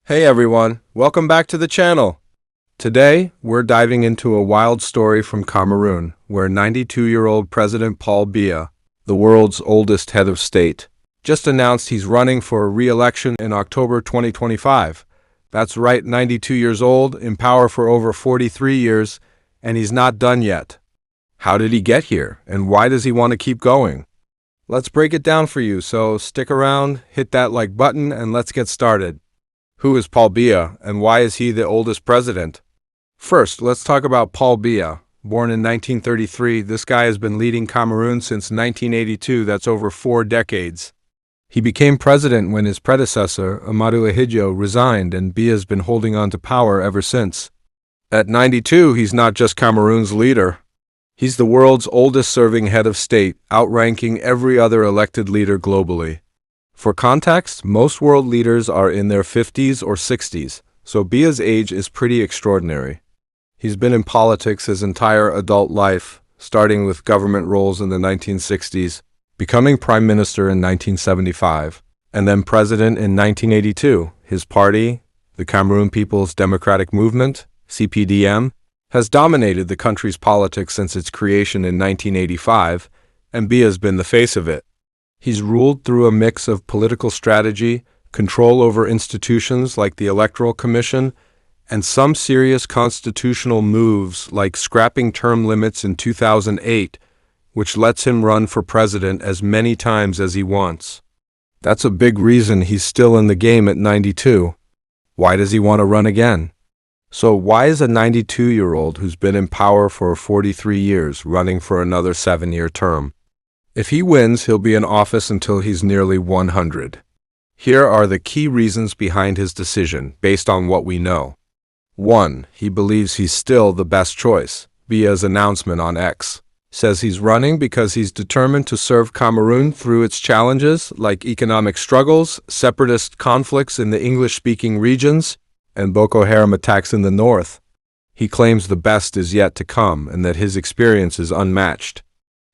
Hey everyone, welcome back to the channel. Today, we're diving into a wild story from Cameroon, where 92-year-old President Paul Biya, the world's oldest head of state, just announced he's running for re-election in October 2025. That's right, 92 years old, in power for over 43 years, and he's not done yet. How did he get here, and why does he want to keep going? Let's break it down for you, so stick around, hit that like button, and let's get started. Who is Paul Biya, and why is he the oldest president? First, let's talk about Paul Biya. Born in 1933, this guy has been leading Cameroon since 1982, that's over 4 decades. He became president when his predecessor, Amadou Ahidjo, resigned, and Biya's been holding on to power ever since. At 92, he's not just Cameroon's leader. He's the world's oldest-serving head of state, outranking every other elected leader globally. For context, most world leaders are in their 50s or 60s, so Biya's age is pretty extraordinary. He's been in politics his entire adult life, starting with government roles in the 1960s, becoming prime minister in 1975, and then president in 1982. His party, the Cameroon People's Democratic Movement, CPDM, has dominated the country's politics since its creation in 1985, and Biya's been the face of it. He's ruled through a mix of political strategy, control over institutions like the Electoral Commission, and some serious constitutional moves like scrapping term limits in 2008, which lets him run for president as many times as he wants. That's a big reason he's still in the game at 92. Why does he want to run again? So why is a 92-year-old who's been in power for 43 years running for another 7-year term? If he wins, he'll be in office until he's nearly 100. Here are the key reasons behind his decision, based on what we know. 1. He believes he's still the best choice. Biya's announcement on X says he's running because he's determined to serve Cameroon through its challenges like economic struggles, separatist conflicts in the English-speaking regions, and Boko Haram attacks in the north. He claims the best is yet to come and that his experience is unmatched.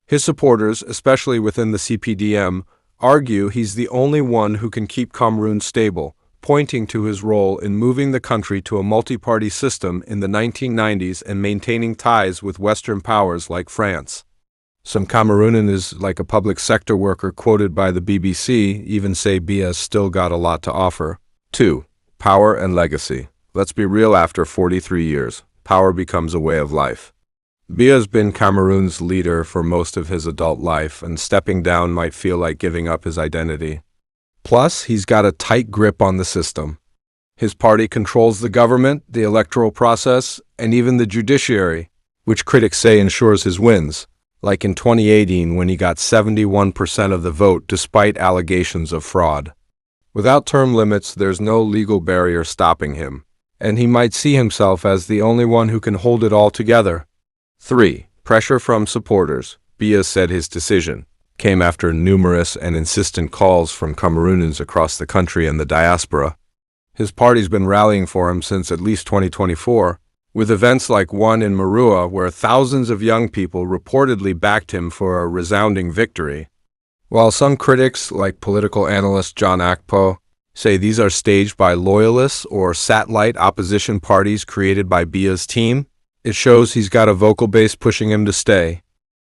His supporters, especially within the CPDM, argue he's the only one who can keep Cameroon stable, pointing to his role in moving the country to a multi-party system in the 1990s and maintaining ties with Western powers like France. Some Cameroonians, like a public sector worker quoted by the BBC, even say Biya's still got a lot to offer. 2. Power and legacy. Let's be real, after 43 years, power becomes a way of life. Biya's been Cameroon's leader for most of his adult life, and stepping down might feel like giving up his identity. Plus, he's got a tight grip on the system. His party controls the government, the electoral process, and even the judiciary, which critics say ensures his wins, like in 2018 when he got 71% of the vote despite allegations of fraud. Without term limits, there's no legal barrier stopping him, and he might see himself as the only one who can hold it all together. 3. Pressure from supporters. Biya said his decision came after numerous and insistent calls from Cameroonians across the country and the diaspora. His party's been rallying for him since at least 2024, with events like one in Marua where thousands of young people reportedly backed him for a resounding victory. While some critics, like political analyst John Akpo, say these are staged by loyalists or satellite opposition parties created by Biya's team, it shows he's got a vocal base pushing him to stay.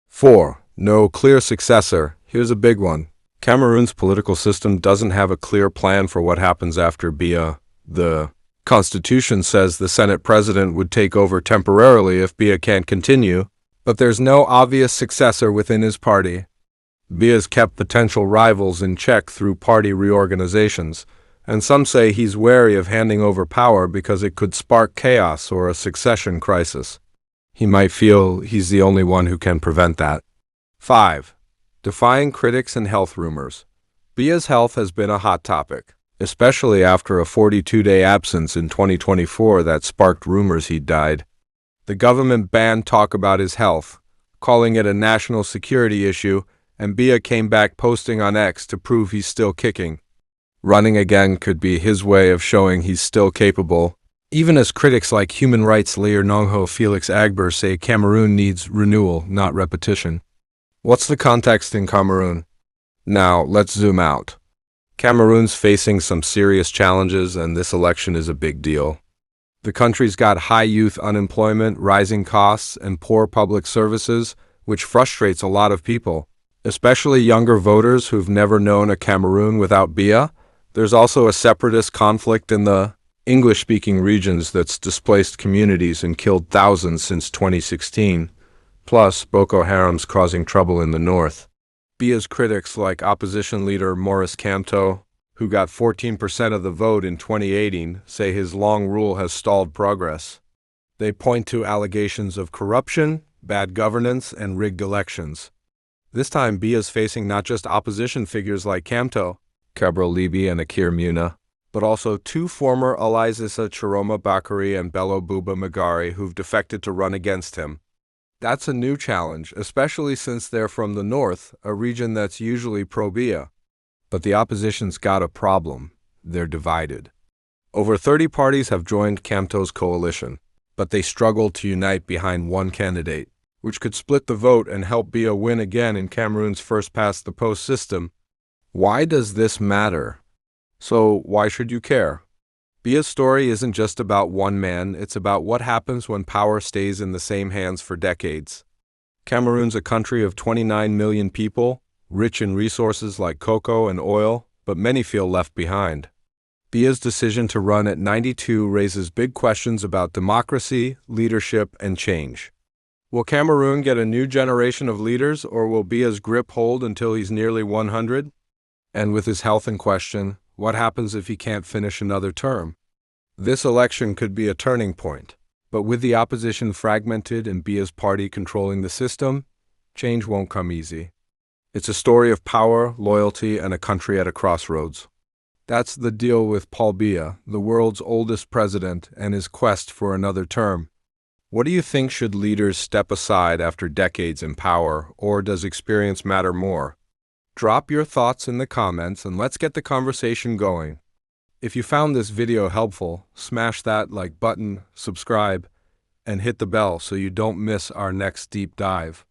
4. No clear successor. Here's a big one. Cameroon's political system doesn't have a clear plan for what happens after Biya. The Constitution says the Senate president would take over temporarily if Biya can't continue, but there's no obvious successor within his party. Biya's kept potential rivals in check through party reorganizations, and some say he's wary of handing over power because it could spark chaos or a succession crisis. He might feel he's the only one who can prevent that. 5. Defying critics and health rumors. Biya's health has been a hot topic, especially after a 42-day absence in 2024 that sparked rumors he'd died. The government banned talk about his health, calling it a national security issue, and Biya came back posting on X to prove he's still kicking. Running again could be his way of showing he's still capable, even as critics like human rights leader Nongho Felix Agber say Cameroon needs renewal, not repetition. What's the context in Cameroon? Now, let's zoom out. Cameroon's facing some serious challenges, and this election is a big deal. The country's got high youth unemployment, rising costs, and poor public services, which frustrates a lot of people, especially younger voters who've never known a Cameroon without Biya. There's also a separatist conflict in the English-speaking regions that's displaced communities and killed thousands since 2016. Plus, Boko Haram's causing trouble in the north. Biya's critics, like opposition leader Maurice Kamto, who got 14% of the vote in 2018, say his long rule has stalled progress. They point to allegations of corruption, bad governance, and rigged elections. This time, Biya's facing not just opposition figures like Kamto, Cabral Libi and Akir Muna, but also two former allies, Chiroma Bakary and Bello Buba Magari, who've defected to run against him. That's a new challenge, especially since they're from the north, a region that's usually pro-Biya. But the opposition's got a problem. They're divided. Over 30 parties have joined Kamto's coalition, but they struggle to unite behind one candidate, which could split the vote and help Biya win again in Cameroon's first-past-the-post system. Why does this matter? So why should you care? Biya's story isn't just about one man, it's about what happens when power stays in the same hands for decades. Cameroon's a country of 29 million people, rich in resources like cocoa and oil, but many feel left behind. Biya's decision to run at 92 raises big questions about democracy, leadership, and change. Will Cameroon get a new generation of leaders, or will Biya's grip hold until he's nearly 100? And with his health in question, what happens if he can't finish another term? This election could be a turning point, but with the opposition fragmented and Biya's party controlling the system, change won't come easy. It's a story of power, loyalty, and a country at a crossroads. That's the deal with Paul Biya, the world's oldest president, and his quest for another term. What do you think? Should leaders step aside after decades in power, or does experience matter more? Drop your thoughts in the comments and let's get the conversation going. If you found this video helpful, smash that like button, subscribe, and hit the bell so you don't miss our next deep dive.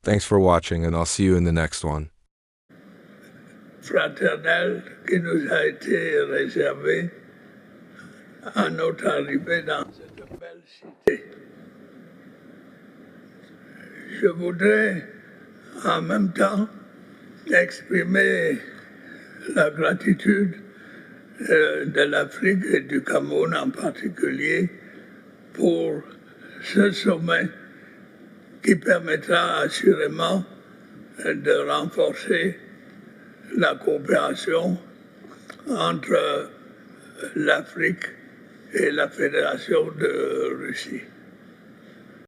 Thanks for watching, and I'll see you in the next one. Fraternel qui nous a été réservé à notre arrivée dans cette belle cité. Je voudrais en même temps exprimer la gratitude de l'Afrique et du Cameroun en particulier pour ce sommet qui permettra assurément de renforcer la coopération entre l'Afrique et la Fédération de Russie.